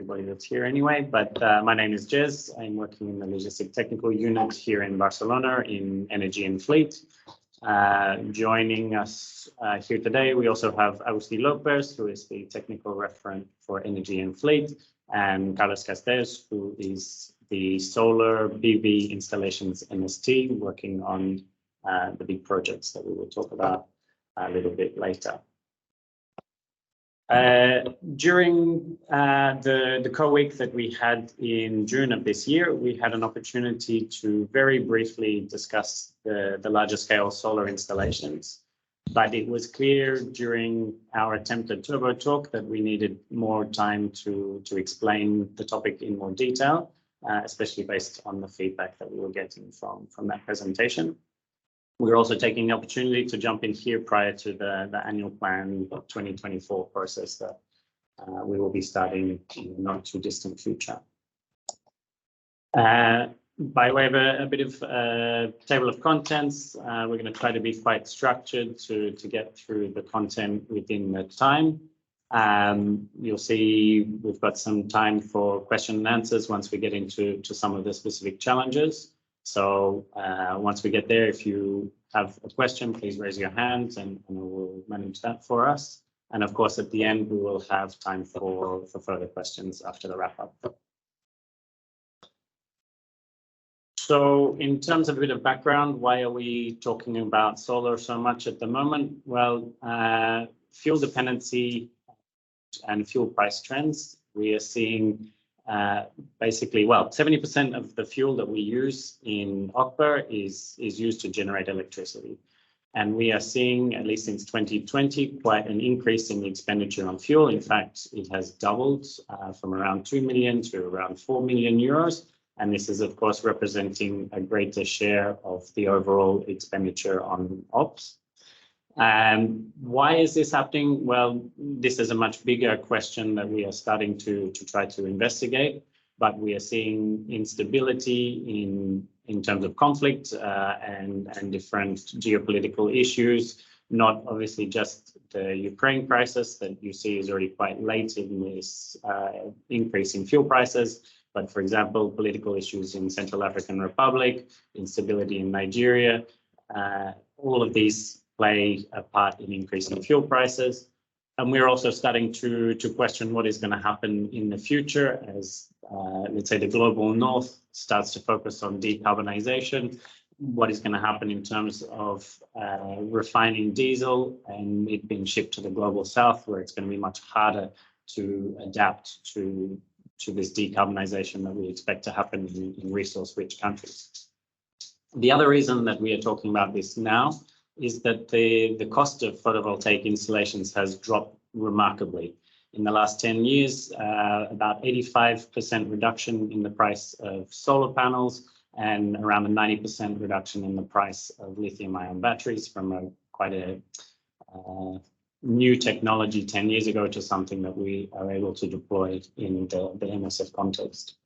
everybody that's here anyway, but my name is Jez. I'm working in the logistic technical unit here in Barcelona in energy and fleet. Joining us here today, we also have Agustí Lopez, who is the technical referent for energy and fleet, and Carlos Castells, who is the solar PV installations MST, working on the big projects that we will talk about a little bit later. During the co-week that we had in June of this year, we had an opportunity to very briefly discuss the larger scale solar installations. But it was clear during our attempted turbo talk that we needed more time to explain the topic in more detail, especially based on the feedback that we were getting from that presentation. We're also taking the opportunity to jump in here prior to the annual plan 2024 process that we will be starting in the not too distant future. By way of a bit of table of contents, we're going to try to be quite structured to get through the content within the time. You'll see we've got some time for question and answers once we get into some of the specific challenges. So once we get there, if you have a question, please raise your hand and we'll manage that for us. And of course, at the end, we will have time for further questions after the wrap up. So in terms of a bit of background, why are we talking about solar so much at the moment? Well, fuel dependency and fuel price trends, we are seeing basically, well, 70% of the fuel that we use in Okber is used to generate electricity. And we are seeing, at least since 2020, quite an increase in the expenditure on fuel. In fact, it has doubled from around 2 million to around 4 million euros. And this is, of course, representing a greater share of the overall expenditure on ops. Why is this happening? Well, this is a much bigger question that we are starting to try to investigate, but we are seeing instability in terms of conflict and different geopolitical issues, not obviously just the Ukraine crisis that you see is already quite late in this increase in fuel prices, but for example, political issues in Central African Republic, instability in Nigeria, all of these play a part in increasing fuel prices. And we're also starting to question what is going to happen in the future as, let's say, the global north starts to focus on decarbonization. What is going to happen in terms of refining diesel and it being shipped to the global south, where it's going to be much harder to adapt to this decarbonization that we expect to happen in resource-rich countries. The other reason that we are talking about this now is that the cost of photovoltaic installations has dropped remarkably. In the last 10 years, about 85% reduction in the price of solar panels and around a 90% reduction in the price of lithium-ion batteries from quite a new technology 10 years ago to something that we are able to deploy in the MSF context.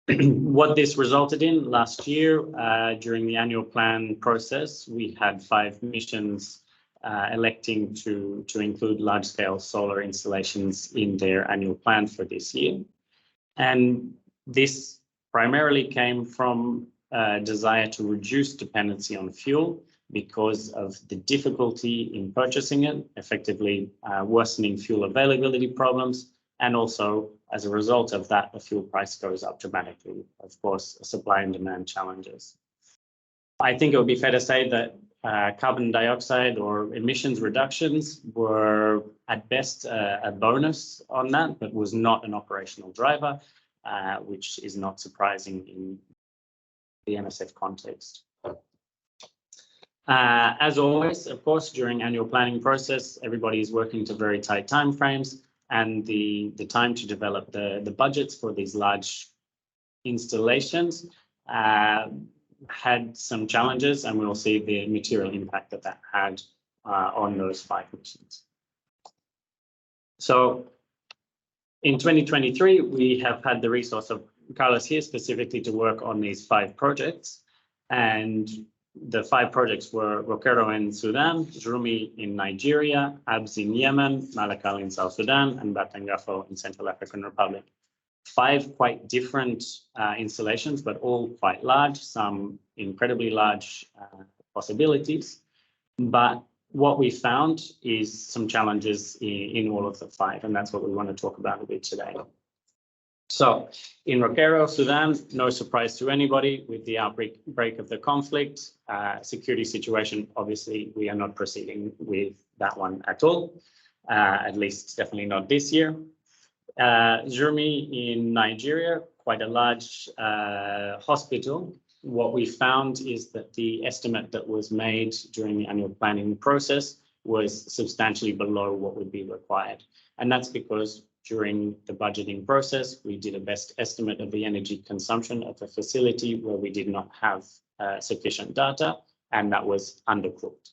What this resulted in last year, during the annual plan process, we had 5 missions electing to include large-scale solar installations in their annual plan for this year. And this primarily came from a desire to reduce dependency on fuel because of the difficulty in purchasing it, effectively worsening fuel availability problems, and also as a result of that, the fuel price goes up dramatically. Of course, supply and demand challenges. I think it would be fair to say that carbon dioxide or emissions reductions were at best a bonus on that, but was not an operational driver, which is not surprising in the MSF context. As always, of course, during annual planning process, everybody is working to very tight timeframes. And the time to develop the budgets for these large installations had some challenges, and we'll see the material impact that had on those 5 missions. So in 2023, we have had the resource of Carlos here specifically to work on these 5 projects. And the 5 projects were Roquero in Sudan, Jurumi in Nigeria, Abs in Yemen, Malakal in South Sudan, and Batangafo in Central African Republic. 5 quite different installations, but all quite large, some incredibly large possibilities. But what we found is some challenges in all of the 5, and that's what we want to talk about a bit today. So in Roquero, Sudan, no surprise to anybody with the outbreak of the conflict, security situation, obviously we are not proceeding with that one at all, at least definitely not this year. Jurumi in Nigeria, quite a large hospital. What we found is that the estimate that was made during the annual planning process was substantially below what would be required. And that's because during the budgeting process, we did a best estimate of the energy consumption of the facility where we did not have sufficient data, and that was undercooked.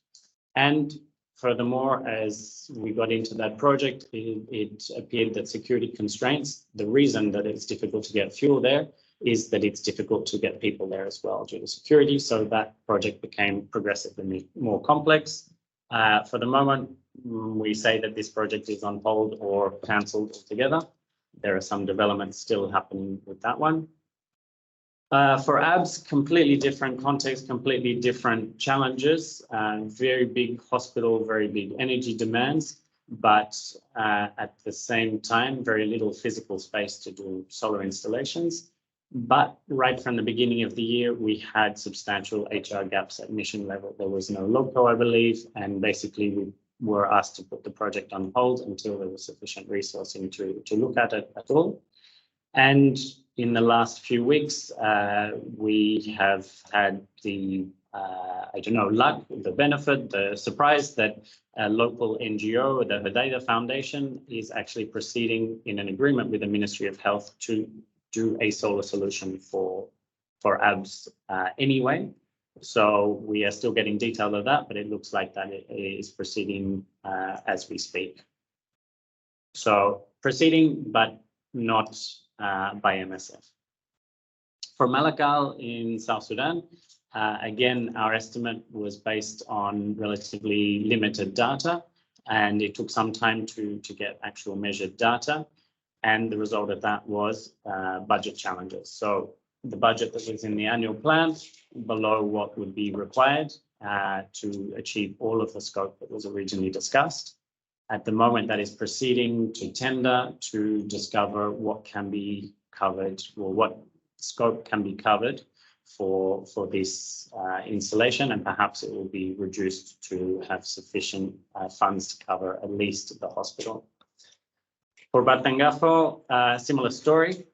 And furthermore, as we got into that project, it appeared that security constraints, the reason that it's difficult to get fuel there is that it's difficult to get people there as well due to security. So that project became progressively more complex. For the moment, we say that this project is on hold or cancelled altogether. There are some developments still happening with that one. For ABS, completely different context, completely different challenges, very big hospital, very big energy demands, but at the same time, very little physical space to do solar installations. But right from the beginning of the year, we had substantial HR gaps at mission level. There was no LOCO, I believe, and basically we were asked to put the project on hold until there was sufficient resourcing to look at it at all. And in the last few weeks, we have had the, luck, the benefit, the surprise that a local NGO, the Hodeidah Foundation, is actually proceeding in an agreement with the Ministry of Health to do a solar solution for ABS anyway. So we are still getting detail of that, but it looks like that it is proceeding as we speak. So proceeding, but not by MSF. For Malakal in South Sudan, again, our estimate was based on relatively limited data, and it took some time to get actual measured data. And the result of that was budget challenges. So the budget that was in the annual plan below what would be required to achieve all of the scope that was originally discussed. At the moment, that is proceeding to tender to discover what can be covered or what scope can be covered for this installation, and perhaps it will be reduced to have sufficient funds to cover at least the hospital. For Batangafo, similar story.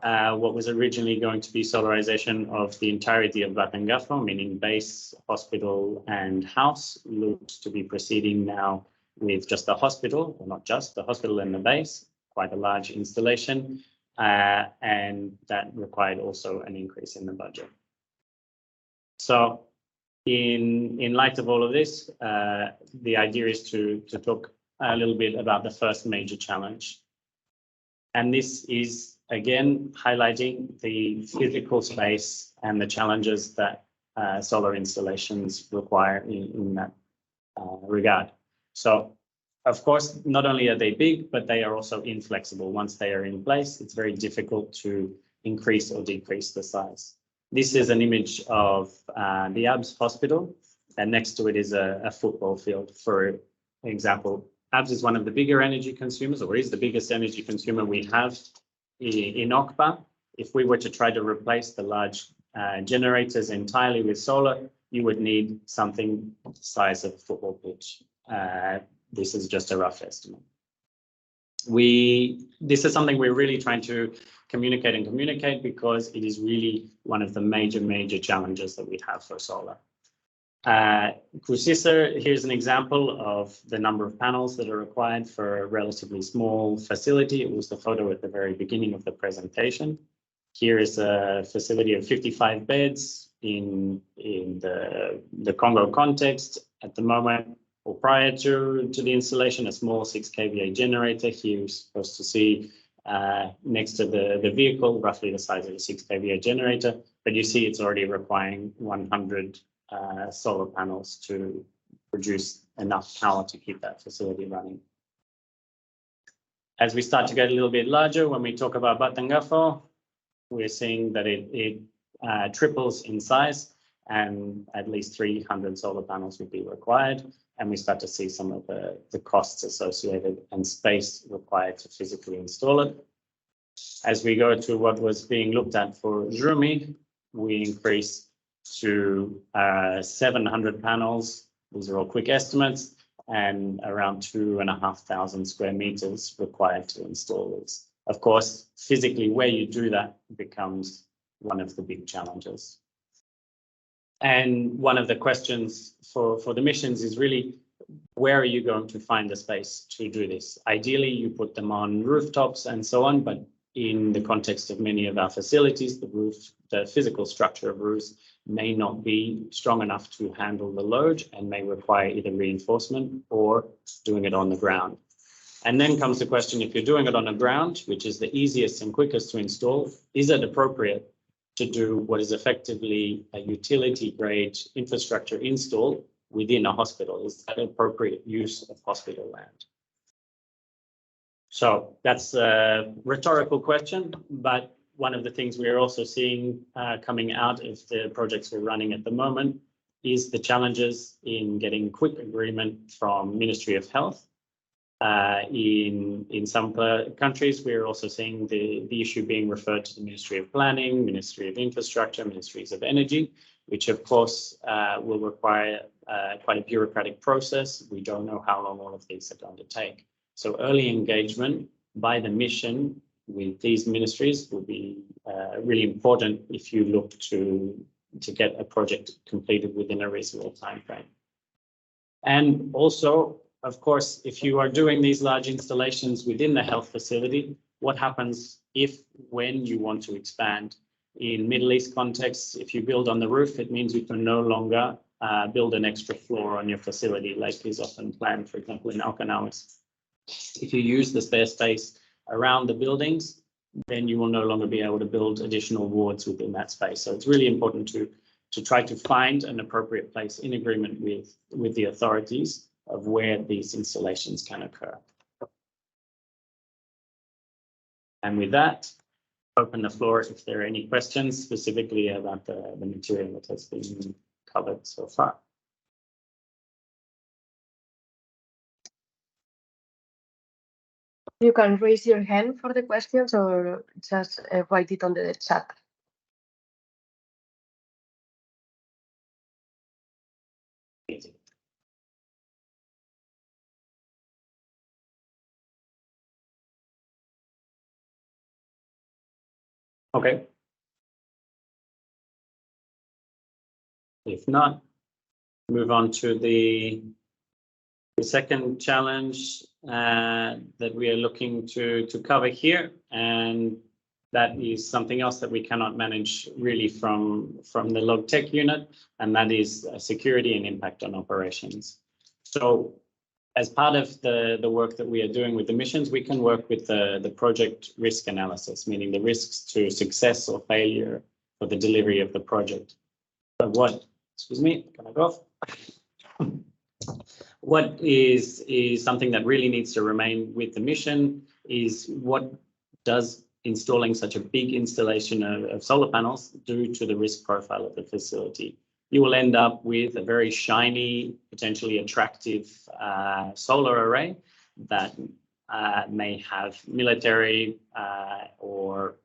What was originally going to be solarization of the entirety of Batangafo, meaning base, hospital, and house, looks to be proceeding now with just the hospital, or not just the hospital and the base, quite a large installation, and that required also an increase in the budget. So in light of all of this, the idea is to talk a little bit about the first major challenge. And this is, again, highlighting the physical space and the challenges that solar installations require in that regard. So, of course, not only are they big, but they are also inflexible. Once they are in place, it's very difficult to increase or decrease the size. This is an image of the ABS hospital, and next to it is a football field. For example, ABS is one of the bigger energy consumers, or is the biggest energy consumer we have in Okpa. If we were to try to replace the large generators entirely with solar, you would need something the size of a football pitch. This is just a rough estimate. This is something we're really trying to communicate because it is really one of the major challenges that we have for solar. Kusisa, here's an example of the number of panels that are required for a relatively small facility. It was the photo at the very beginning of the presentation. Here is a facility of 55 beds in the Congo context. At the moment, or prior to the installation, a small 6 kVA generator. Here you're supposed to see next to the vehicle, roughly the size of a 6 kVA generator. But you see it's already requiring 100 solar panels to produce enough power to keep that facility running. As we start to get a little bit larger, when we talk about Batangafo, we're seeing that it triples in size, and at least 300 solar panels would be required. And we start to see some of the costs associated and space required to physically install it. As we go to what was being looked at for Jurumi, we increase to 700 panels. These are all quick estimates, and around 2,500 square meters required to install these. Of course, physically where you do that becomes one of the big challenges. And one of the questions for the missions is really, where are you going to find the space to do this? Ideally, you put them on rooftops and so on, but in the context of many of our facilities, the physical structure of roofs may not be strong enough to handle the load and may require either reinforcement or doing it on the ground. And then comes the question, if you're doing it on the ground, which is the easiest and quickest to install, is it appropriate to do what is effectively a utility grade infrastructure install within a hospital? Is that appropriate use of hospital land? So that's a rhetorical question, but one of the things we're also seeing coming out of the projects we're running at the moment is the challenges in getting quick agreement from Ministry of Health. In some countries, we're also seeing the issue being referred to the Ministry of Planning, Ministry of Infrastructure, Ministries of Energy, which of course will require quite a bureaucratic process. We don't know how long all of these are going to take. So early engagement by the mission with these ministries will be really important if you look to get a project completed within a reasonable time frame. And also, of course, if you are doing these large installations within the health facility, what happens when you want to expand? In Middle East contexts, if you build on the roof, it means you can no longer build an extra floor on your facility, like is often planned, for example, in Alcanauis. If you use the spare space around the buildings, then you will no longer be able to build additional wards within that space. So it's really important to try to find an appropriate place in agreement with the authorities of where these installations can occur. And with that, open the floor if there are any questions specifically about the material that has been covered so far. You can raise your hand for the questions or just write it on the chat. Okay. If not, move on to the second challenge that we are looking to cover here, and that is something else that we cannot manage really from the log tech unit, and that is security and impact on operations. So as part of the work that we are doing with the missions, we can work with the project risk analysis, meaning the risks to success or failure for the delivery of the project. But what is something that really needs to remain with the mission is, what does installing such a big installation of solar panels do to the risk profile of the facility? You will end up with a very shiny, potentially attractive solar array that may have military or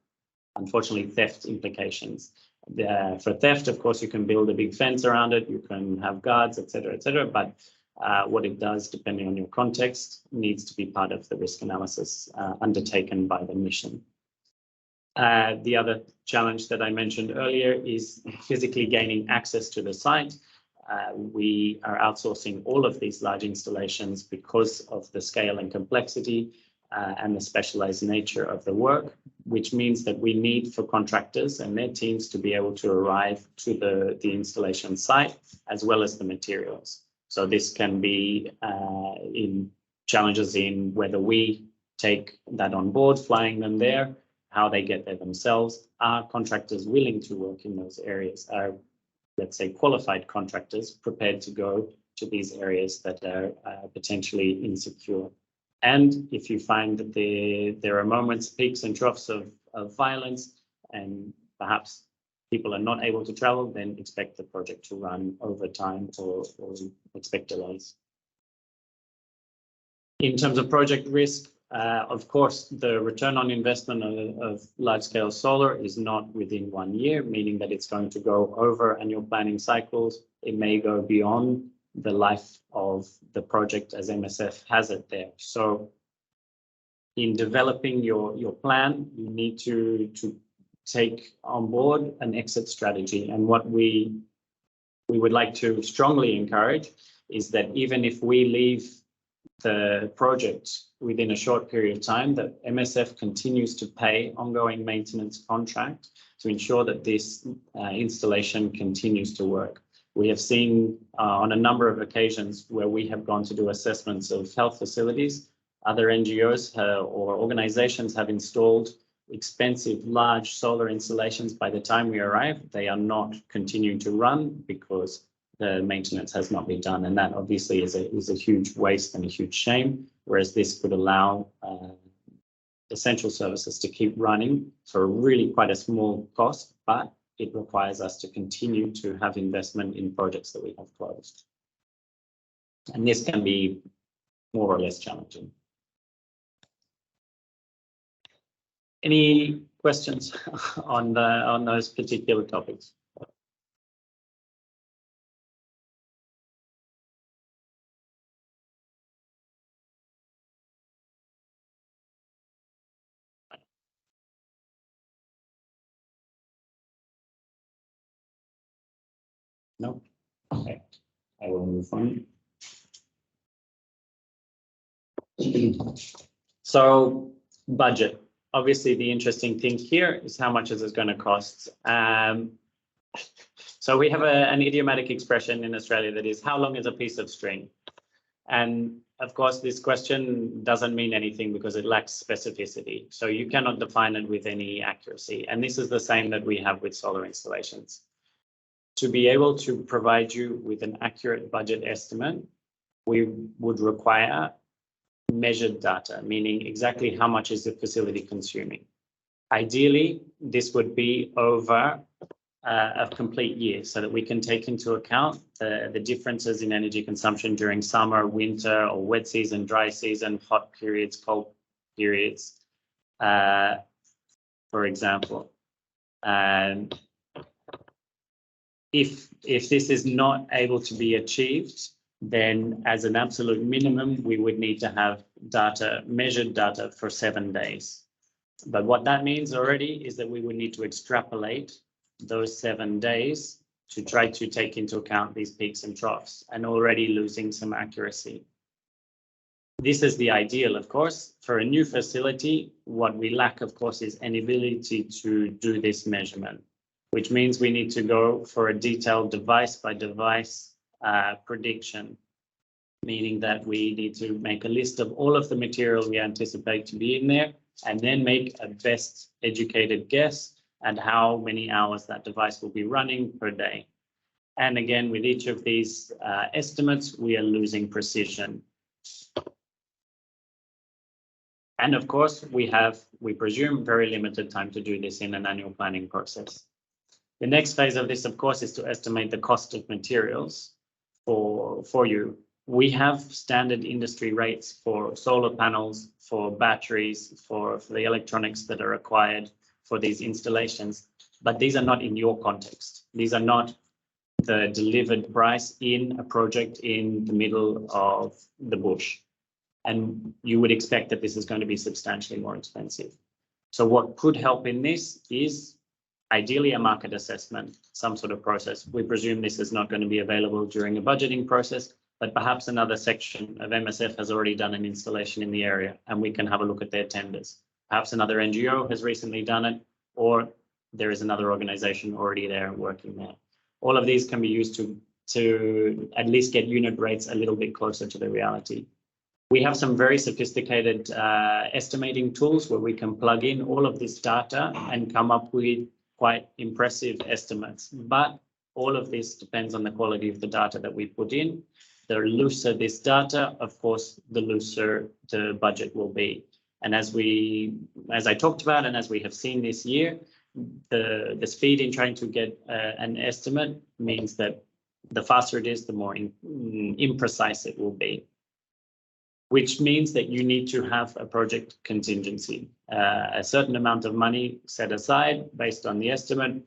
unfortunately theft implications. For theft, of course, you can build a big fence around it, you can have guards, etc., but what it does, depending on your context, needs to be part of the risk analysis undertaken by the mission. The other challenge that I mentioned earlier is physically gaining access to the site. We are outsourcing all of these large installations because of the scale and complexity and the specialized nature of the work, which means that we need for contractors and their teams to be able to arrive to the installation site as well as the materials. So this can be in challenges in whether we take that on board, flying them there, how they get there themselves. Are contractors willing to work in those areas? Are let's say, qualified contractors prepared to go to these areas that are potentially insecure. And if you find that there are moments, peaks and troughs of violence, and perhaps people are not able to travel, then expect the project to run over time or expect delays. In terms of project risk, of course, the return on investment of large-scale solar is not within 1 year, meaning that it's going to go over annual planning cycles. It may go beyond the life of the project as MSF has it there. So in developing your plan, you need to take on board an exit strategy. And what we would like to strongly encourage is that even if we leave the project within a short period of time, that MSF continues to pay ongoing maintenance contract to ensure that this installation continues to work. We have seen on a number of occasions where we have gone to do assessments of health facilities, other NGOs or organizations have installed expensive, large solar installations. By the time we arrive, they are not continuing to run because the maintenance has not been done. And that obviously is a huge waste and a huge shame, whereas this could allow essential services to keep running for really quite a small cost, but it requires us to continue to have investment in projects that we have closed. And this can be more or less challenging. Any questions on those particular topics? No? Okay, I will move on. So budget. Obviously, the interesting thing here is how much is it going to cost? So we have an idiomatic expression in Australia that is, how long is a piece of string? And of course, this question doesn't mean anything because it lacks specificity. So you cannot define it with any accuracy. And this is the same that we have with solar installations. To be able to provide you with an accurate budget estimate, we would require measured data, meaning exactly how much is the facility consuming. Ideally, this would be over a complete year so that we can take into account the differences in energy consumption during summer, winter, or wet season, dry season, hot periods, cold periods, for example. And if this is not able to be achieved, then as an absolute minimum, we would need to have data, measured data for 7 days. But what that means already is that we would need to extrapolate those 7 days to try to take into account these peaks and troughs, and already losing some accuracy. This is the ideal, of course. For a new facility, what we lack, of course, is an ability to do this measurement, which means we need to go for a detailed device by device prediction, meaning that we need to make a list of all of the material we anticipate to be in there, and then make a best educated guess at how many hours that device will be running per day. And again, with each of these estimates, we are losing precision. And of course, we presume, very limited time to do this in an annual planning process. The next phase of this, of course, is to estimate the cost of materials for you. We have standard industry rates for solar panels, for batteries, for the electronics that are required for these installations, but these are not in your context. These are not the delivered price in a project in the middle of the bush. And you would expect that this is going to be substantially more expensive. So what could help in this is ideally a market assessment, some sort of process. We presume this is not going to be available during a budgeting process, but perhaps another section of MSF has already done an installation in the area and we can have a look at their tenders. Perhaps another NGO has recently done it, or there is another organization already there working there. All of these can be used to at least get unit rates a little bit closer to the reality. We have some very sophisticated estimating tools where we can plug in all of this data and come up with quite impressive estimates. But all of this depends on the quality of the data that we put in. The looser this data, of course, the looser the budget will be. And as I talked about, and as we have seen this year, the speed in trying to get an estimate means that the faster it is, the more imprecise it will be, which means that you need to have a project contingency, a certain amount of money set aside based on the estimate,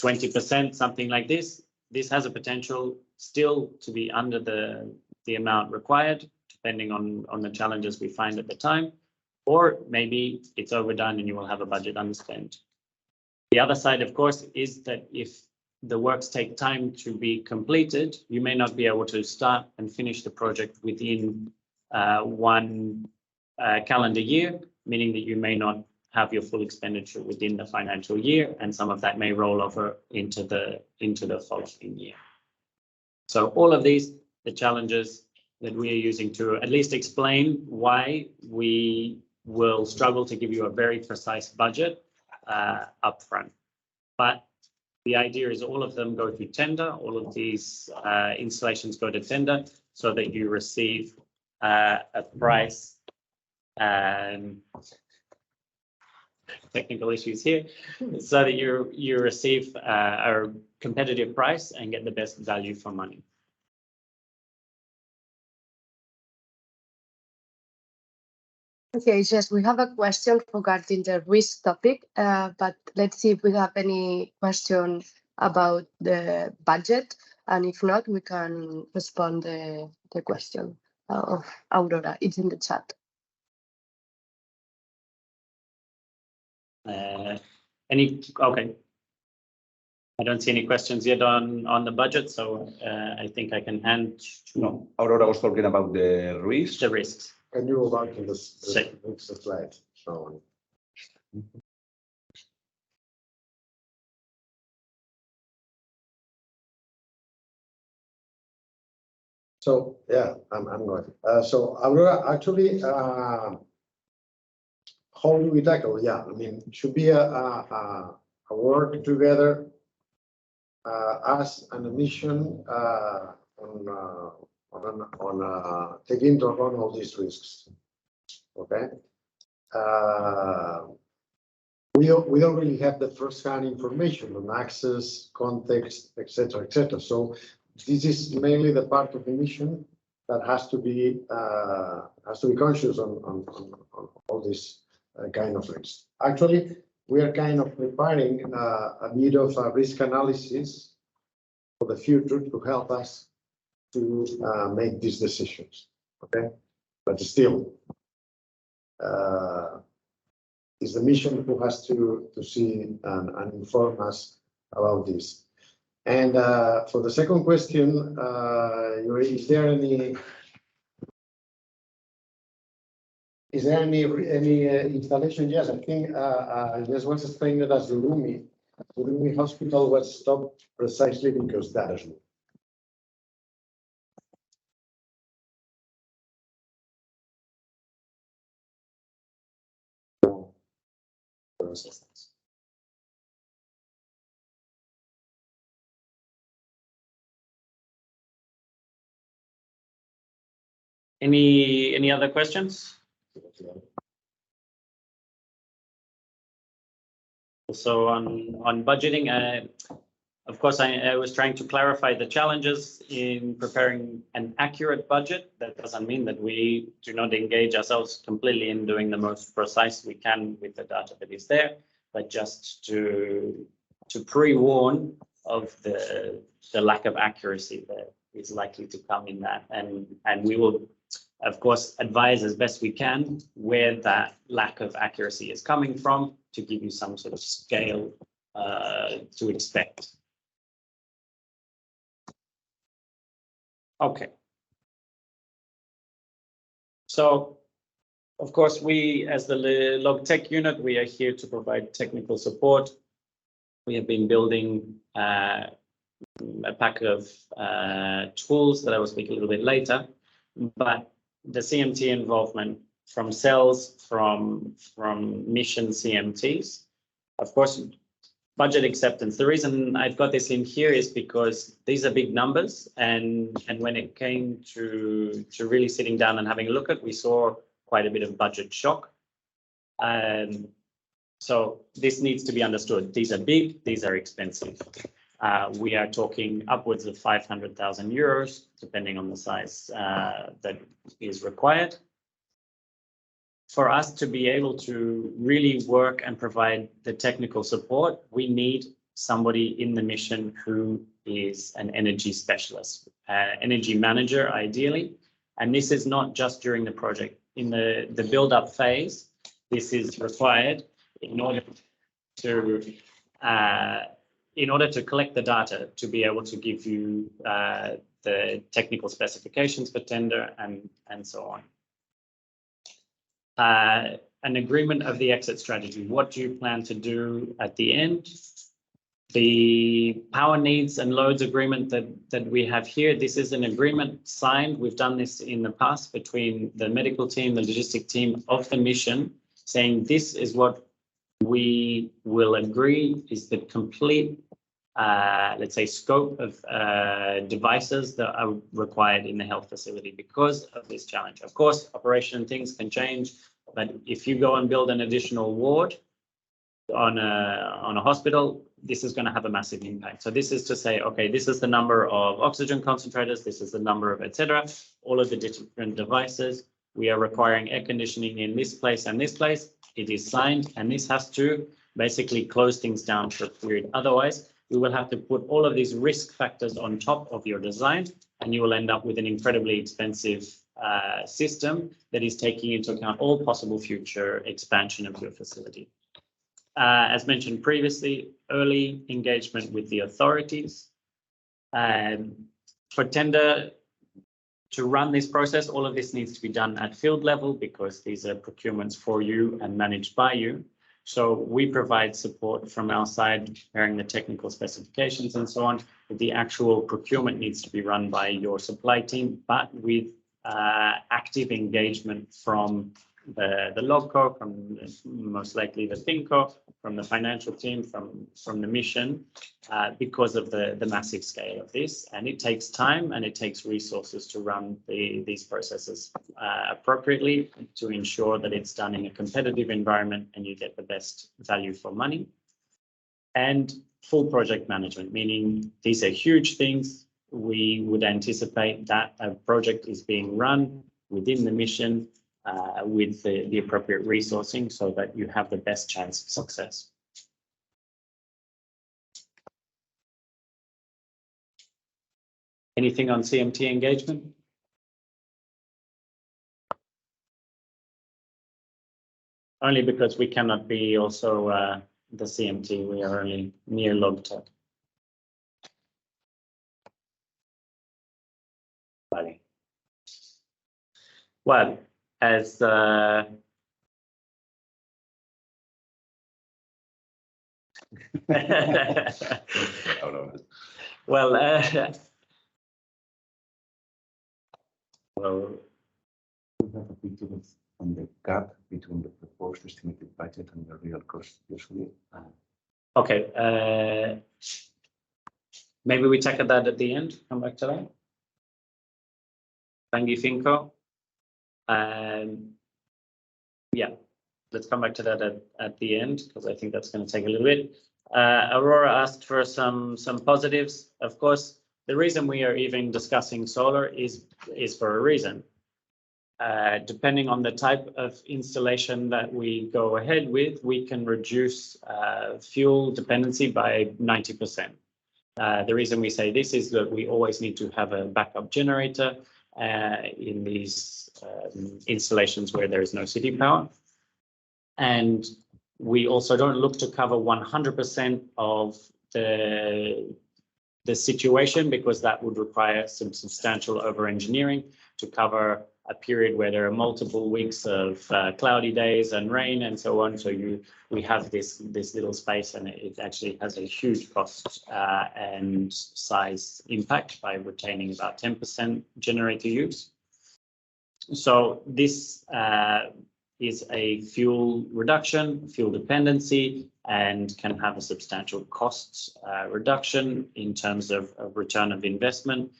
20%, something like this. This has a potential still to be under the amount required, depending on the challenges we find at the time, or maybe it's overdone and you will have a budget underspent. The other side, of course, is that if the works take time to be completed, you may not be able to start and finish the project within one calendar year, meaning that you may not have your full expenditure within the financial year, and some of that may roll over into the following year. So all of these, the challenges that we are using to at least explain why we will struggle to give you a very precise budget upfront. But the idea is all of them go through tender, all of these installations go to tender, so that you receive a price, technical issues here, so that you receive a competitive price and get the best value for money. Okay, yes, we have a question regarding the risk topic, but let's see if we have any question about the budget, and if not, we can respond the question of Aurora. It's in the chat. Okay. I don't see any questions yet on the budget, so I think I can hand. No, Aurora was talking about the risks. The risks. Can you go back to the next slide? So yeah, I'm going. So Aurora, actually, how do we tackle? Yeah, I mean, it should be a work together as an emission on taking into account all these risks. Okay. We don't really have the first-hand information on access, context, etc., etc. So this is mainly the part of the mission that has to be conscious on all these kind of risks. Actually, we are kind of preparing a bit of a risk analysis for the future to help us to make these decisions. Okay, but still, it's the mission who has to see and inform us about this. And for the second question, is there any installation? Yes, I think this was explained as the Rumi Hospital was stopped precisely because that is new. Any other questions? So on budgeting, of course, I was trying to clarify the challenges in preparing an accurate budget. That doesn't mean that we do not engage ourselves completely in doing the most precise we can with the data that is there, but just to pre-warn of the lack of accuracy that is likely to come in that, and we will, of course, advise as best we can where that lack of accuracy is coming from to give you some sort of scale to expect. Okay. So, of course, we, as the Log Tech unit, we are here to provide technical support. We have been building a pack of tools that I will speak a little bit later, but the CMT involvement from cells, from mission CMTs, of course, budget acceptance. The reason I've got this in here is because these are big numbers, and when it came to really sitting down and having a look at, we saw quite a bit of budget shock. So this needs to be understood. These are big, these are expensive. We are talking upwards of 500,000 euros, depending on the size that is required. For us to be able to really work and provide the technical support, we need somebody in the mission who is an energy specialist, energy manager, ideally. And this is not just during the project. In the build-up phase, this is required in order to collect the data, to be able to give you the technical specifications for tender and so on. An agreement of the exit strategy. What do you plan to do at the end? The power needs and loads agreement that we have here, this is an agreement signed. We've done this in the past between the medical team, the logistic team of the mission, saying this is what we will agree is the complete, let's say, scope of devices that are required in the health facility because of this challenge. Of course, operation things can change, but if you go and build an additional ward on a hospital, this is going to have a massive impact. So this is to say, okay, this is the number of oxygen concentrators, this is the number of etc. All of the different devices. We are requiring air conditioning in this place and this place. It is signed, and this has to basically close things down for a period. Otherwise, we will have to put all of these risk factors on top of your design, and you will end up with an incredibly expensive system that is taking into account all possible future expansion of your facility. As mentioned previously, early engagement with the authorities. For tender to run this process, all of this needs to be done at field level because these are procurements for you and managed by you. So we provide support from our side, preparing the technical specifications and so on. But the actual procurement needs to be run by your supply team, but with active engagement from the LOGCO, from most likely the FinCo, from the financial team, from the mission, because of the massive scale of this. And it takes time and it takes resources to run these processes appropriately to ensure that it's done in a competitive environment and you get the best value for money. And full project management, meaning these are huge things. We would anticipate that a project is being run within the mission with the appropriate resourcing so that you have the best chance of success. Anything on CMT engagement? Only because we cannot be also the CMT, we are only near LogTech. Well, as well, We have a big difference on the gap between the proposed estimated budget and the real cost usually. Okay, maybe we tackle that at the end, come back to that. Thank you, Finco. Yeah, let's come back to that at the end, because I think that's going to take a little bit. Aurora asked for some positives. Of course, the reason we are even discussing solar is for a reason. Depending on the type of installation that we go ahead with, we can reduce fuel dependency by 90%. The reason we say this is that we always need to have a backup generator in these installations where there is no city power. And we also don't look to cover 100% of the situation, because that would require some substantial over-engineering to cover a period where there are multiple weeks of cloudy days and rain and so on. So we have this little space, and it actually has a huge cost and size impact by retaining about 10% generator use. So this is a fuel reduction, fuel dependency, and can have a substantial costs reduction in terms of return of investment.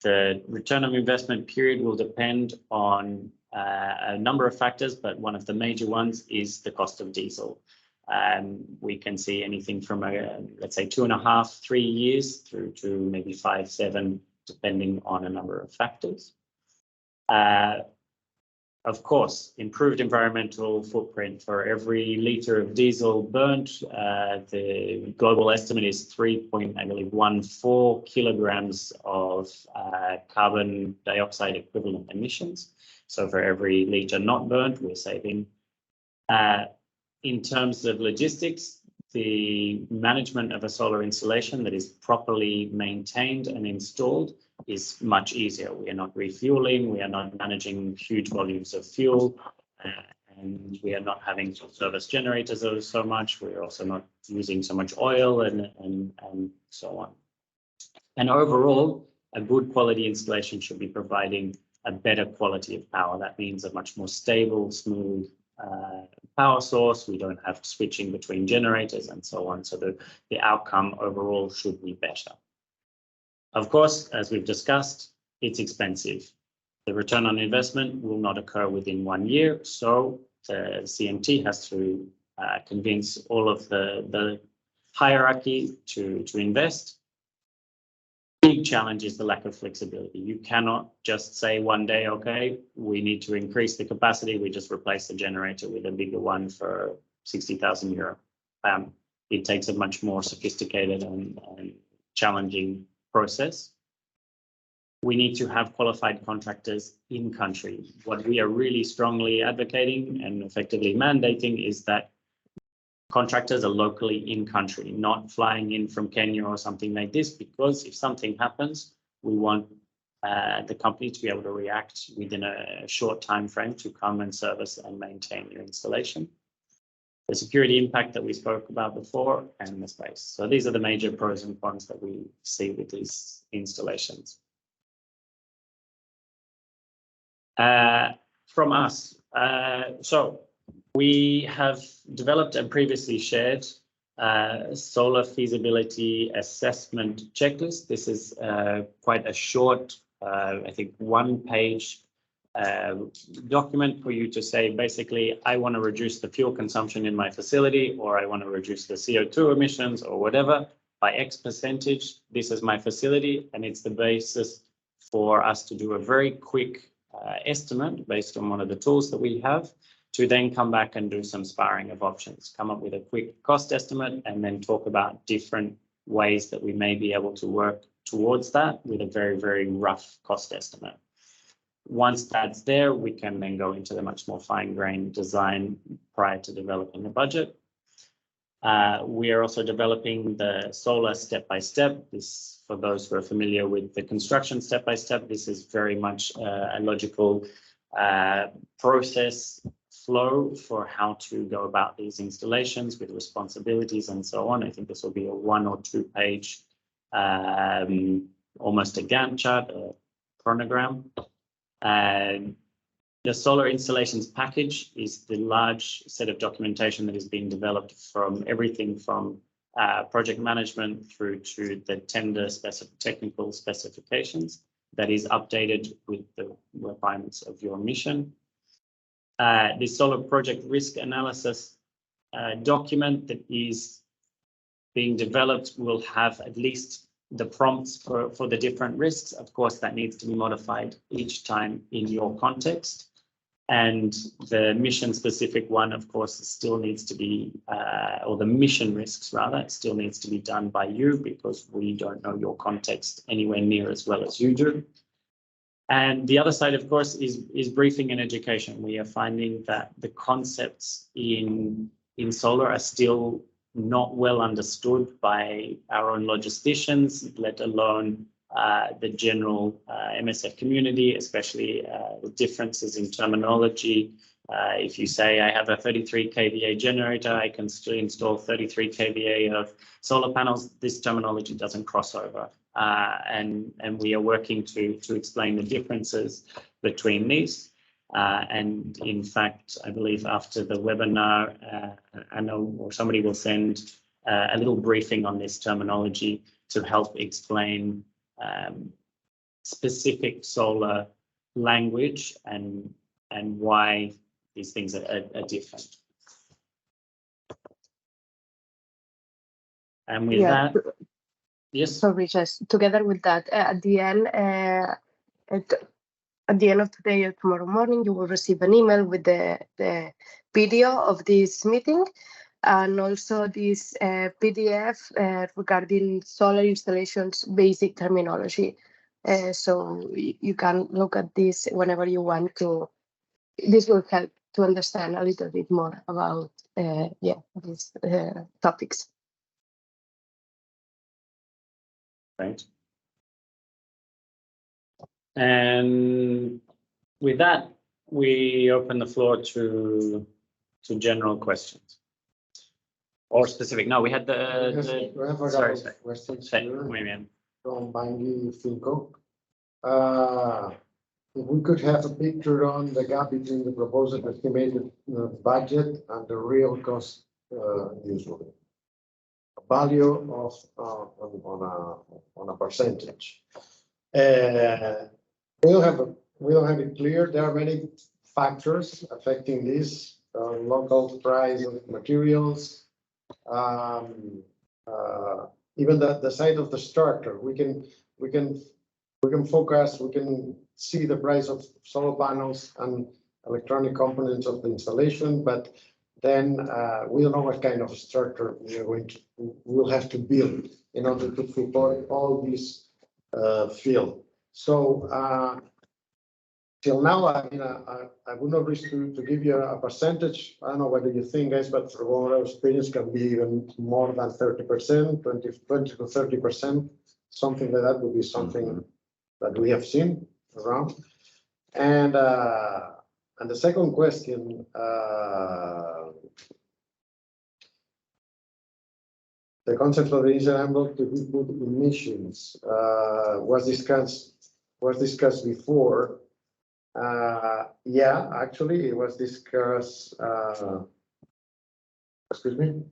The return of investment period will depend on a number of factors, but one of the major ones is the cost of diesel. We can see anything from, let's say, 2.5, 3 years through to maybe 5, 7, depending on a number of factors. Of course, improved environmental footprint. For every litre of diesel burnt, the global estimate is 3.14 kilograms of carbon dioxide equivalent emissions. So for every litre not burnt, we're saving. In terms of logistics, the management of a solar installation that is properly maintained and installed is much easier. We are not refueling, we are not managing huge volumes of fuel, and we are not having to service generators so much. We're also not using so much oil and so on. And overall, a good quality installation should be providing a better quality of power. That means a much more stable, smooth power source. We don't have switching between generators and so on. So the outcome overall should be better. Of course, as we've discussed, it's expensive. The return on investment will not occur within 1 year. So the CMT has to convince all of the hierarchy to invest. Big challenge is the lack of flexibility. You cannot just say one day, okay, we need to increase the capacity. We just replace the generator with a bigger one for 60,000 euro. It takes a much more sophisticated and challenging process. We need to have qualified contractors in country. What we are really strongly advocating and effectively mandating is that contractors are locally in country, not flying in from Kenya or something like this, because if something happens, we want the company to be able to react within a short time frame to come and service and maintain your installation. The security impact that we spoke about before, and the space. So these are the major pros and cons that we see with these installations. From us, so we have developed and previously shared solar feasibility assessment checklist. This is quite a short, I think, 1-page document for you to say, basically, I want to reduce the fuel consumption in my facility, or I want to reduce the CO2 emissions or whatever by X percentage. This is my facility, and it's the basis for us to do a very quick estimate based on one of the tools that we have, to then come back and do some sparring of options, come up with a quick cost estimate, and then talk about different ways that we may be able to work towards that with a very, very rough cost estimate. Once that's there, we can then go into the much more fine-grained design prior to developing the budget. We are also developing the solar step-by-step. This, for those who are familiar with the construction step-by-step, this is very much a logical process flow for how to go about these installations with responsibilities and so on. I think this will be a 1 or 2 page, almost a Gantt chart, a chronogram. The solar installations package is the large set of documentation that is being developed from everything from project management through to the tender technical specifications that is updated with the requirements of your mission. The solar project risk analysis document that is being developed will have at least the prompts for the different risks. Of course, that needs to be modified each time in your context. And the mission specific one, of course, still needs to be, or the mission risks rather, still needs to be done by you, because we don't know your context anywhere near as well as you do. And the other side, of course, is briefing and education. We are finding that the concepts in solar are still not well understood by our own logisticians, let alone the general MSF community, especially the differences in terminology. If you say I have a 33 kVA generator, I can still install 33 kVA of solar panels, this terminology doesn't cross over. And we are working to explain the differences between these. And in fact, I believe after the webinar, I know, or somebody will send a little briefing on this terminology to help explain specific solar language and why these things are different. And with that, yes. Sorry, just together with that, at the end of today or tomorrow morning, you will receive an email with the video of this meeting, and also this PDF regarding solar installations basic terminology. So you can look at this whenever you want to. This will help to understand a little bit more about these topics. Right. And with that, we open the floor to general questions or specific. No, we had We have a sorry. couple of questions Say, here William. from Bangi Finco. If we could have a picture on the gap between the proposed estimated budget and the real cost usually. Value of on a percentage. We don't have it clear. There are many factors affecting this. Local price of materials, even the size of the structure. We can focus. We can see the price of solar panels and electronic components of the installation, but then we don't know what kind of structure we'll have to build in order to support all this field. So till now, I would not wish to give you a percentage. I don't know what you think, guys, but from our experience, can be even more than 30%, 20 to 30%, something like that would be something that we have seen around. And the second question, the concept of the initial envelope to input emissions was discussed before. Yeah, actually, it was discussed. Excuse me.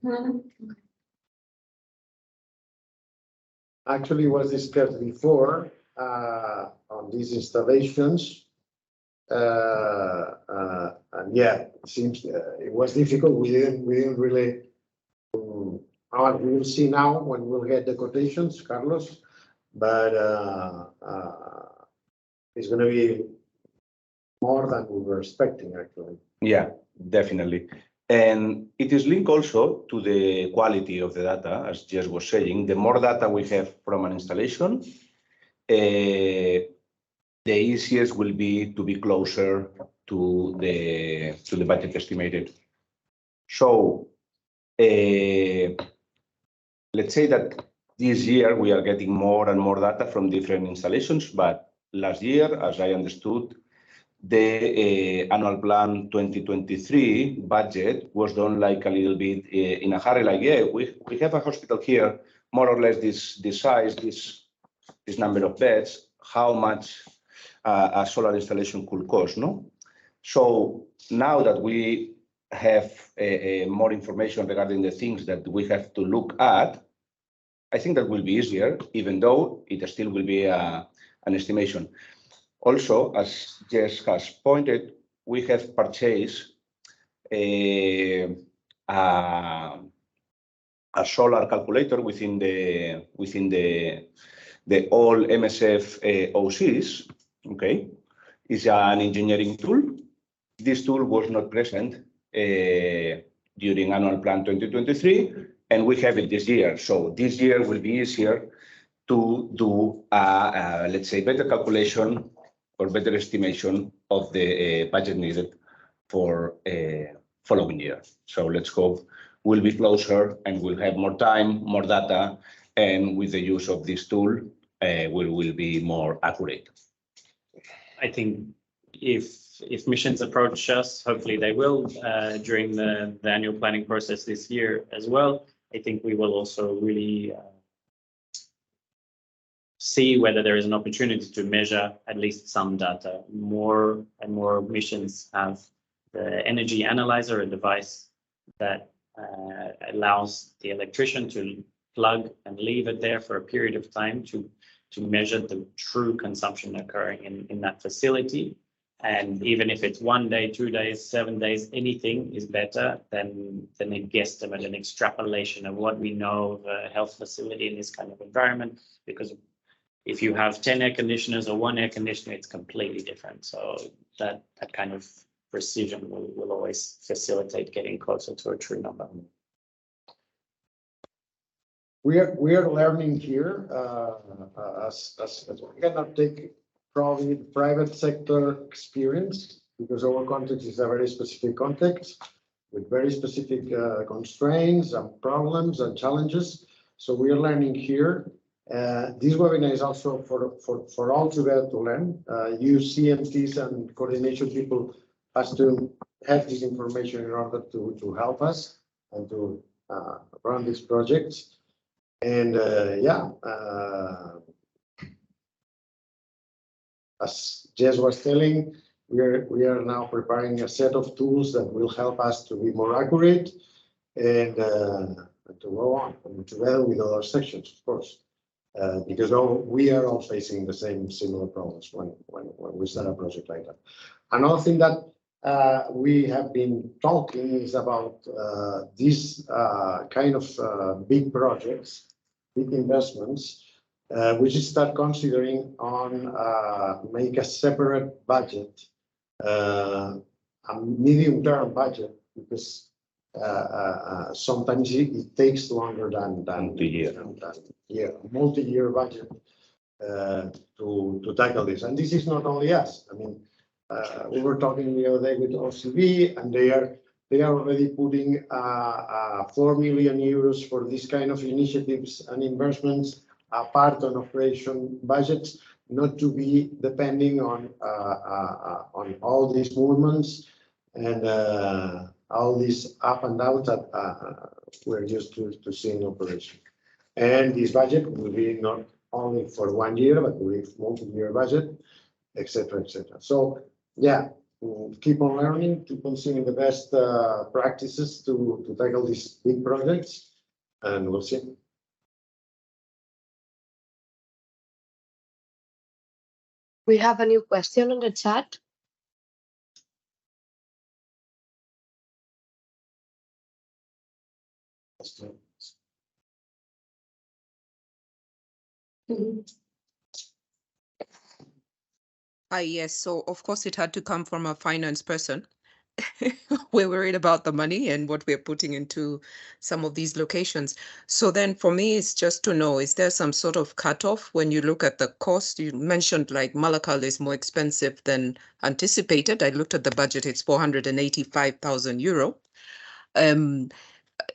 Actually, it was discussed before on these installations. And yeah, it seems it was difficult. We didn't really. We will see now when we'll get the quotations, Carlos. But it's going to be more than we were expecting, actually. Yeah, definitely. And it is linked also to the quality of the data, as Jess was saying. The more data we have from an installation, the easiest will be to be closer to the budget estimated. So let's say that this year we are getting more and more data from different installations, but last year, as I understood, the annual plan 2023 budget was done like a little bit in a hurry, like, yeah, we have a hospital here, more or less this size, this number of beds, how much a solar installation could cost, no? So now that we have more information regarding the things that we have to look at, I think that will be easier, even though it still will be an estimation. Also, as Jess has pointed, we have purchased a solar calculator within the all MSF OCs. Okay, it's an engineering tool. This tool was not present during annual plan 2023, and we have it this year. So this year will be easier to do let's say, better calculation or better estimation of the budget needed for following year. So let's hope we'll be closer and we'll have more time, more data, and with the use of this tool, we will be more accurate. I think if missions approach us, hopefully they will during the annual planning process this year as well. I think we will also really see whether there is an opportunity to measure at least some data. More and more missions have the energy analyzer, a device that allows the electrician to plug and leave it there for a period of time to measure the true consumption occurring in that facility. And even if it's 1 day, 2 days, 7 days, anything is better than a guesstimate, an extrapolation of what we know of a health facility in this kind of environment. Because if you have 10 air conditioners or 1 air conditioner, it's completely different. So that kind of precision will always facilitate getting closer to a true number. We are learning here as we cannot take probably the private sector experience, because our context is a very specific context with very specific constraints and problems and challenges. So we are learning here. This webinar is also for all together to learn. You CMTs and coordination people has to have this information in order to help us and to run these projects. And as Jess was telling, we are now preparing a set of tools that will help us to be more accurate and to go on and together with other sections, of course, because we are all facing the similar problems when we start a project like that. Another thing that we have been talking is about these kind of big projects, big investments. We should start considering on make a separate budget, a medium-term budget, because sometimes it takes longer than multi-year budget to tackle this. And this is not only us. I mean, we were talking the other day with OCB, and they are already putting 4 million euros for this kind of initiatives and investments, apart on operation budgets, not to be depending on all these movements and all these up and down that we're used to seeing operation. And this budget will be not only for 1 year, but will be multi-year budget, etc., etc. So yeah, we'll keep on learning, keep on seeing the best practices to tackle these big projects, and we'll see. We have a new question on the chat. Yes, so of course it had to come from a finance person. We're worried about the money and what we're putting into some of these locations. So then for me, it's just to know, is there some sort of cutoff when you look at the cost? You mentioned like Malakal is more expensive than anticipated. I looked at the budget, it's 485,000 euro. And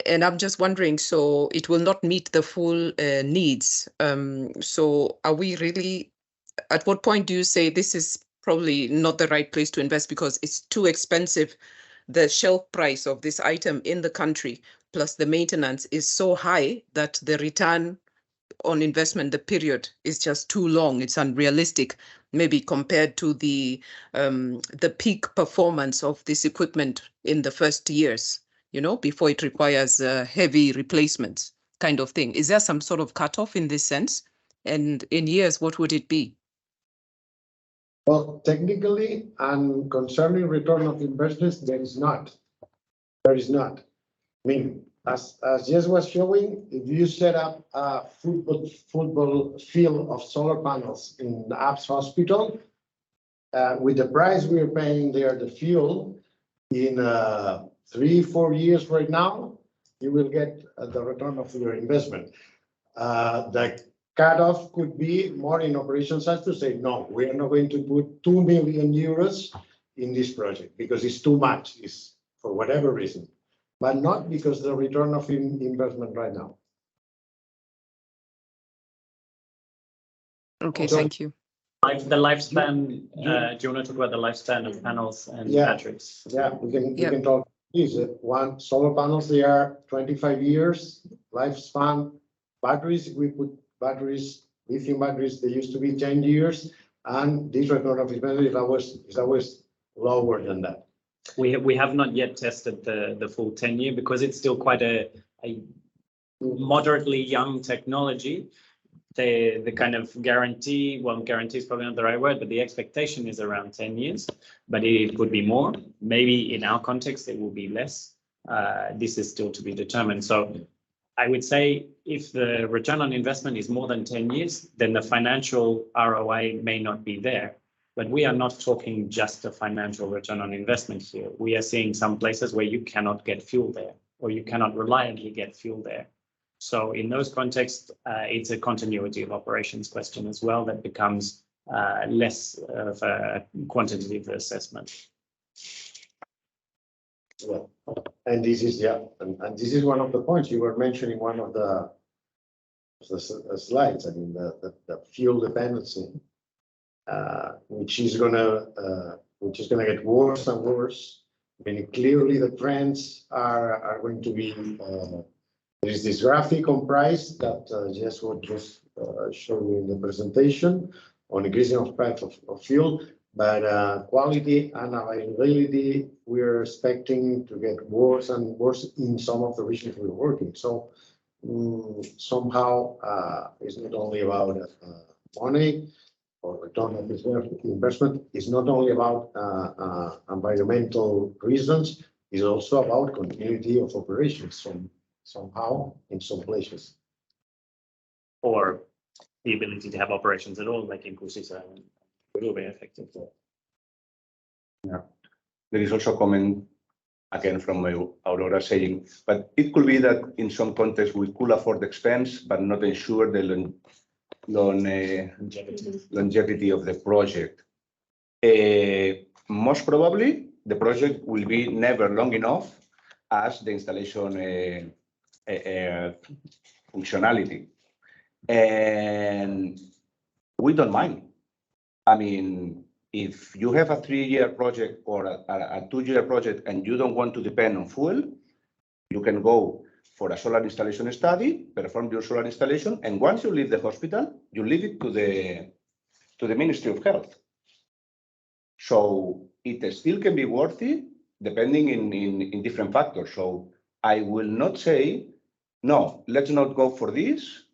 I'm just wondering, so it will not meet the full needs. So are we really, at what point do you say this is probably not the right place to invest because it's too expensive? The shelf price of this item in the country plus the maintenance is so high that the return on investment, the period is just too long. It's unrealistic, maybe compared to the peak performance of this equipment in the first years, you know, before it requires heavy replacements kind of thing. Is there some sort of cutoff in this sense? And in years, what would it be? Well, technically, and concerning return of investments, there is not. There is not. I mean, as Jess was showing, if you set up a football field of solar panels in the Apps Hospital, with the price we are paying there, the fuel, in 3-4 years right now, you will get the return of your investment. The cutoff could be more in operations as to say, no, we are not going to put 2 million euros in this project because it's too much, it's for whatever reason, but not because the return of investment right now. Okay, thank you. The lifespan, do you want to talk about the lifespan of panels and batteries? Yeah, we can talk. One solar panels, they are 25 years lifespan. Batteries, we put batteries lithium batteries, they used to be 10 years, and this return of investment is always lower than that. We have not yet tested the full 10-year because it's still quite a moderately young technology. The kind of guarantee, well, guarantee is probably not the right word, but the expectation is around 10 years, but it could be more. Maybe in our context, it will be less. This is still to be determined. So I would say if the return on investment is more than 10 years, then the financial ROI may not be there. But we are not talking just a financial return on investment here. We are seeing some places where you cannot get fuel there, or you cannot reliably get fuel there. So in those contexts, it's a continuity of operations question as well that becomes less of a quantitative assessment. Well, and this is, yeah, and this is one of the points you were mentioning, one of the slides. I mean, the fuel dependency, which is gonna get worse and worse. I mean, clearly the trends are going to be. There is this graphic on price that Jess would just show you in the presentation on increasing of price of fuel, but quality and availability, we're expecting to get worse and worse in some of the regions we're working. So somehow it's not only about money or return on investment. It's not only about environmental reasons. It's also about continuity of operations. Somehow in some places. Or the ability to have operations at all, like in Cusica, will be effective. Yeah. There is also a comment again from Aurora saying, but it could be that in some contexts we could afford the expense, but not ensure the longevity of the project. Most probably, the project will be never long enough as the installation functionality, and we don't mind. I mean, if you have a 3-year project or a 2-year project and you don't want to depend on fuel, you can go for a solar installation study, perform your solar installation, and once you leave the hospital, you leave it to the Ministry of Health. So it still can be worthy depending in different factors. So I will not say, no, let's not go for this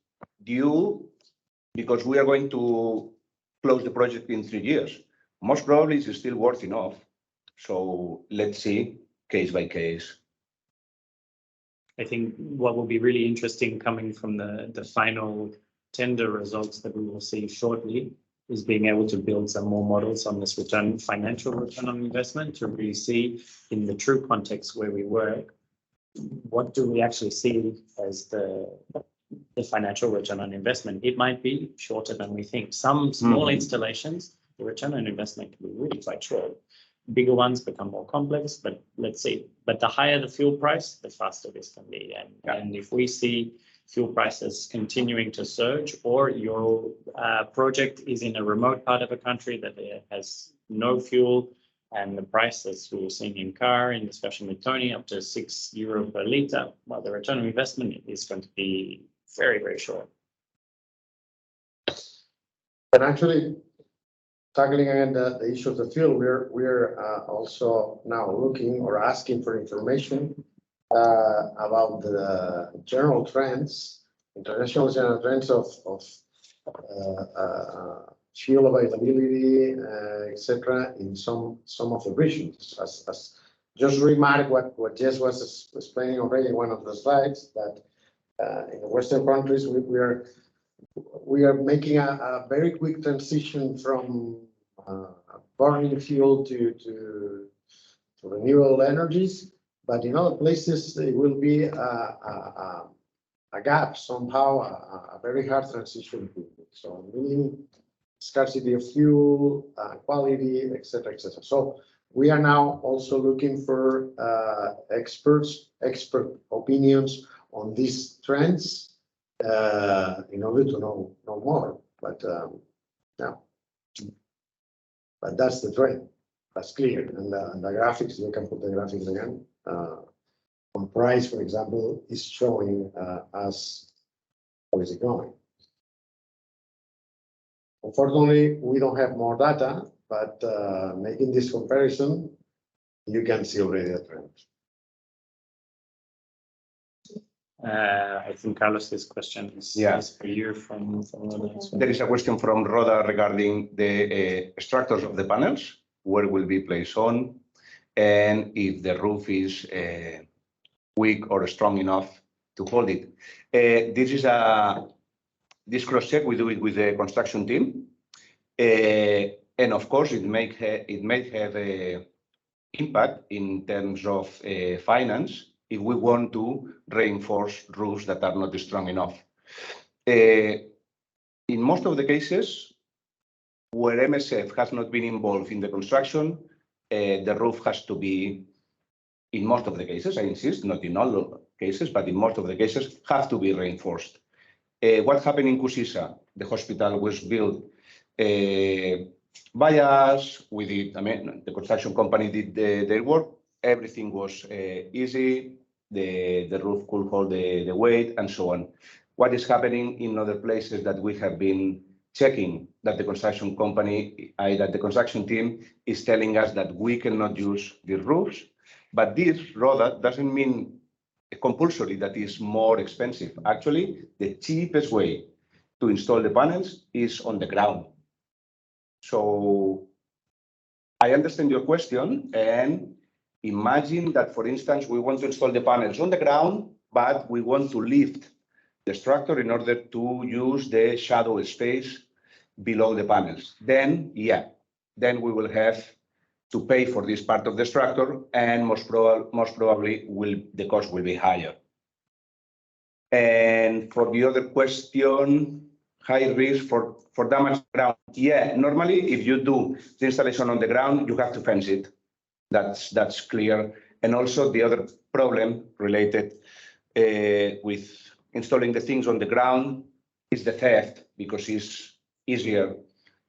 because we are going to close the project in 3 years. Most probably it's still worth enough. So let's see case by case. I think what will be really interesting coming from the final tender results that we will see shortly is being able to build some more models on this financial return on investment to really see in the true context where we work, what do we actually see as the financial return on investment? It might be shorter than we think. Some small installations, the return on investment can be really quite short. Bigger ones become more complex, but let's see. But the higher the fuel price, the faster this can be. And if we see fuel prices continuing to surge, or your project is in a remote part of a country that has no fuel, and the price, as we were seeing in car in discussion with Tony, up to €6 per litre, well, the return on investment is going to be very, very short. And actually, tackling again the issue of the fuel, we're also now looking or asking for information about the general trends, international general trends of fuel availability, etc., in some of the regions. As just remark what Jess was explaining already in one of the slides, that in the Western countries we are making a very quick transition from burning fuel to renewable energies, but in other places it will be a gap somehow, a very hard transition. So meaning scarcity of fuel, quality, etc., etc. So we are now also looking for expert opinions on these trends in order to know more. But yeah, but that's the trend. That's clear. And the graphics, you can put the graphics again. On price, for example, is showing us how is it going. Unfortunately, we don't have more data, but making this comparison, you can see already the trend. I think Carlos, this question is for you from Roda. There is a question from Roda regarding the structures of the panels, where will be placed on, and if the roof is weak or strong enough to hold it. This cross-check, we do it with the construction team. And of course, it may have an impact in terms of finance if we want to reinforce roofs that are not strong enough. In most of the cases where MSF has not been involved in the construction, the roof has to be, in most of the cases, I insist, not in all cases, but in most of the cases, have to be reinforced. What happened in Cusisa? The hospital was built by us. We did, the construction company did their work. Everything was easy. The roof could hold the weight and so on. What is happening in other places that we have been checking, that the construction company, that the construction team is telling us that we cannot use the roofs, but this rather doesn't mean compulsory that is more expensive. Actually, the cheapest way to install the panels is on the ground. So I understand your question, and imagine that, for instance, we want to install the panels on the ground, but we want to lift the structure in order to use the shadow space below the panels. Then, then we will have to pay for this part of the structure, and most probably the cost will be higher. And for the other question, high risk for damage ground. Yeah, normally if you do the installation on the ground, you have to fence it. That's clear. And also the other problem related with installing the things on the ground is the theft, because it's easier.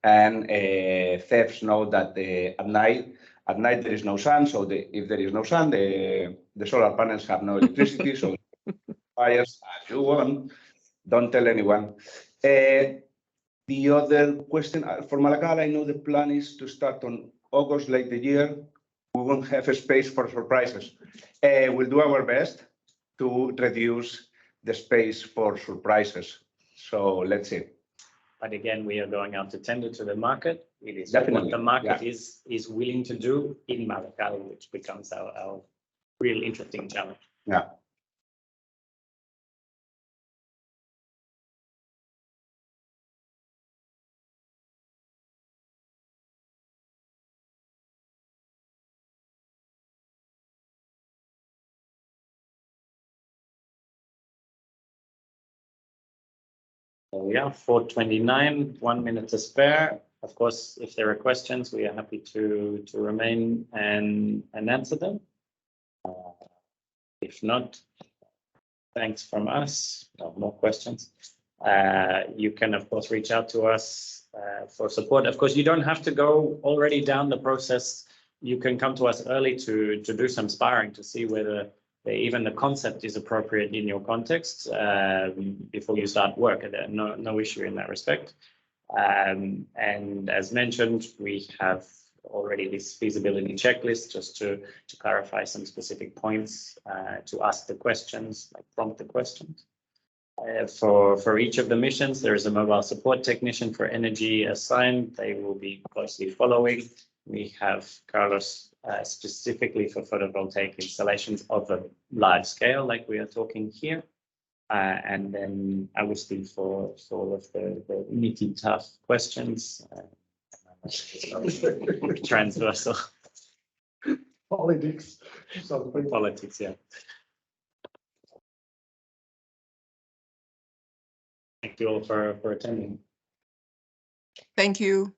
And thieves know that at night there is no sun. So if there is no sun, the solar panels have no electricity. So fires as you want. Don't tell anyone. The other question for Malagal, I know the plan is to start on August, late the year. We won't have a space for surprises. We'll do our best to reduce the space for surprises. So let's see. But again, we are going out to tender to the market. It is Definitely, what the market is willing to do in Malagal, which becomes our real interesting challenge. Yeah. So yeah, 4:29, 1 minute to spare. Of course, if there are questions, we are happy to remain and answer them. If not, thanks from us. No more questions. You can, of course, reach out to us for support. Of course, you don't have to go already down the process. You can come to us early to do some sparring to see whether even the concept is appropriate in your context before you start work. No issue in that respect. And as mentioned, we have already this feasibility checklist just to clarify some specific points, to ask the questions, like prompt the questions. For each of the missions, there is a mobile support technician for energy assigned. They will be closely following. We have Carlos specifically for photovoltaic installations of a large scale, like we are talking here. And then Agustin for all of the nitty tough questions. Transversal. Politics. Politics, yeah. Thank you all for attending. Thank you.